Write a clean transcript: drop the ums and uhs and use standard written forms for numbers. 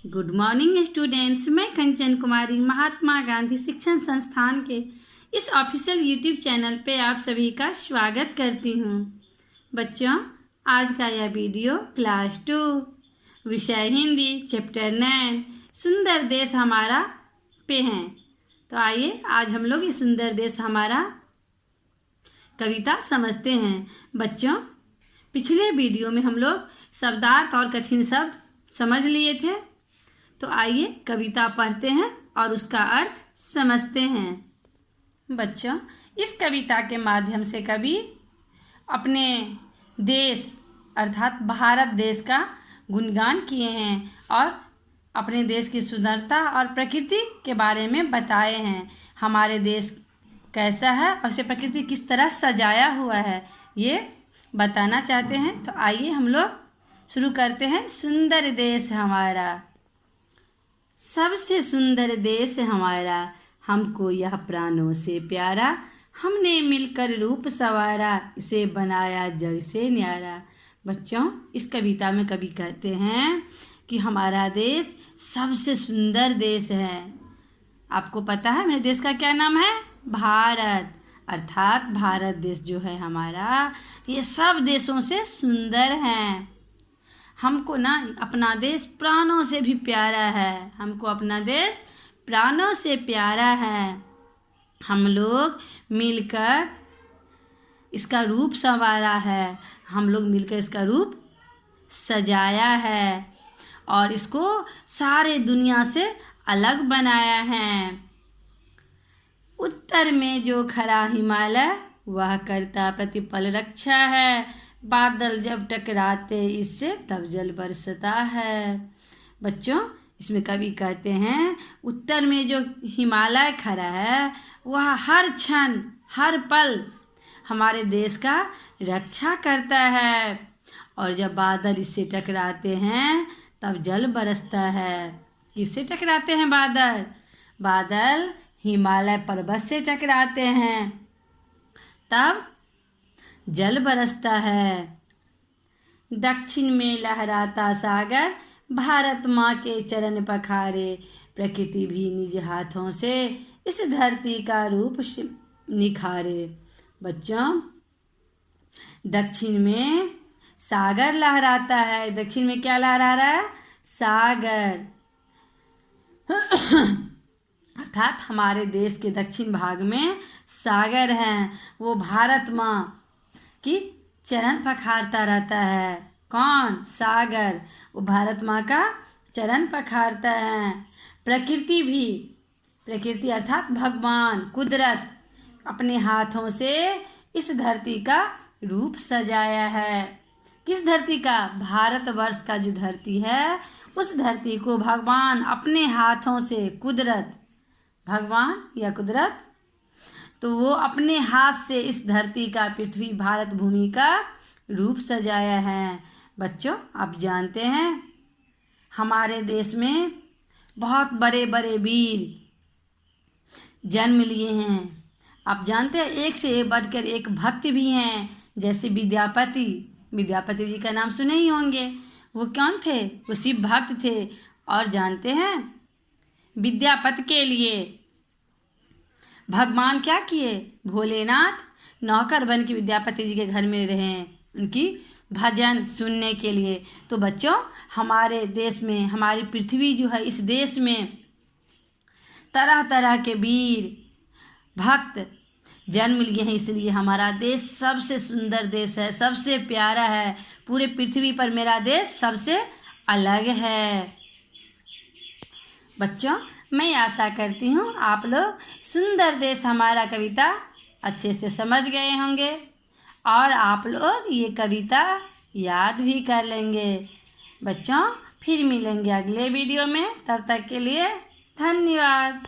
Good morning students. मैं कंचन कुमारी महात्मा गांधी शिक्षण संस्थान के इस ऑफिशियल यूट्यूब चैनल पे आप सभी का स्वागत करती हूँ। बच्चों, आज का यह वीडियो क्लास 2 विषय हिंदी चैप्टर 9 सुंदर देश हमारा पे हैं। तो आइए आज हम लोग ये सुंदर देश हमारा कविता समझते हैं। बच्चों, पिछले वीडियो में हम लोग शब्दार्थ और कठिन शब्द समझ लिए थे। तो आइए कविता पढ़ते हैं और उसका अर्थ समझते हैं। बच्चों, इस कविता के माध्यम से कवि अपने देश अर्थात भारत देश का गुणगान किए हैं और अपने देश की सुंदरता और प्रकृति के बारे में बताए हैं। हमारे देश कैसा है और इसे प्रकृति किस तरह सजाया हुआ है, ये बताना चाहते हैं। तो आइए हम लोग शुरू करते हैं। सुंदर देश हमारा, सबसे सुंदर देश हमारा, हमको यह प्राणों से प्यारा, हमने मिलकर रूप संवारा, इसे बनाया जग से न्यारा। बच्चों, इस कविता में कवि कहते हैं कि हमारा देश सबसे सुंदर देश है। आपको पता है मेरे देश का क्या नाम है? भारत। अर्थात भारत देश जो है हमारा, ये सब देशों से सुंदर हैं। हमको ना अपना देश प्राणों से भी प्यारा है। हमको अपना देश प्राणों से प्यारा है। हम लोग मिलकर इसका रूप संवारा है। हम लोग मिलकर इसका रूप सजाया है और इसको सारे दुनिया से अलग बनाया है। उत्तर में जो खड़ा हिमालय, वह करता प्रतिपल रक्षा है। बादल जब टकराते इससे तब जल बरसता है। बच्चों, इसमें कवि कहते हैं उत्तर में जो हिमालय खड़ा है वह हर क्षण हर पल हमारे देश का रक्षा करता है और जब बादल इससे टकराते हैं तब जल बरसता है। किससे टकराते हैं बादल? बादल हिमालय पर्वत से टकराते हैं तब जल बरसता है। दक्षिण में लहराता सागर, भारत माँ के चरण पखारे, प्रकृति भी निज हाथों से इस धरती का रूप निखारे। बच्चों, दक्षिण में सागर लहराता है। दक्षिण में क्या लहरा रहा है? सागर। अर्थात हमारे देश के दक्षिण भाग में सागर हैं। वो भारत माँ कि चरण पखारता रहता है। कौन? सागर। वो भारत माँ का चरण पखारता है। प्रकृति भी, प्रकृति अर्थात भगवान कुदरत, अपने हाथों से इस धरती का रूप सजाया है। किस धरती का? भारतवर्ष का जो धरती है उस धरती को भगवान अपने हाथों से, कुदरत, भगवान या कुदरत, तो वो अपने हाथ से इस धरती का, पृथ्वी भारत भूमि का रूप सजाया है। बच्चों, आप जानते हैं हमारे देश में बहुत बड़े बड़े वीर जन्म लिए हैं। आप जानते हैं एक से बढ़कर एक भक्त भी हैं। जैसे विद्यापति, विद्यापति जी का नाम सुने ही होंगे। वो कौन थे? वो शिव भक्त थे। और जानते हैं विद्यापति के लिए भगवान क्या किए? भोलेनाथ नौकर बन के विद्यापति जी के घर में रहे उनकी भजन सुनने के लिए। तो बच्चों, हमारे देश में, हमारी पृथ्वी जो है, इस देश में तरह तरह के वीर भक्त जन्म लिए हैं। इसलिए हमारा देश सबसे सुंदर देश है, सबसे प्यारा है। पूरे पृथ्वी पर मेरा देश सबसे अलग है। बच्चों, मैं आशा करती हूँ आप लोग सुंदर देश हमारा कविता अच्छे से समझ गए होंगे और आप लोग ये कविता याद भी कर लेंगे। बच्चों, फिर मिलेंगे अगले वीडियो में। तब तक के लिए धन्यवाद।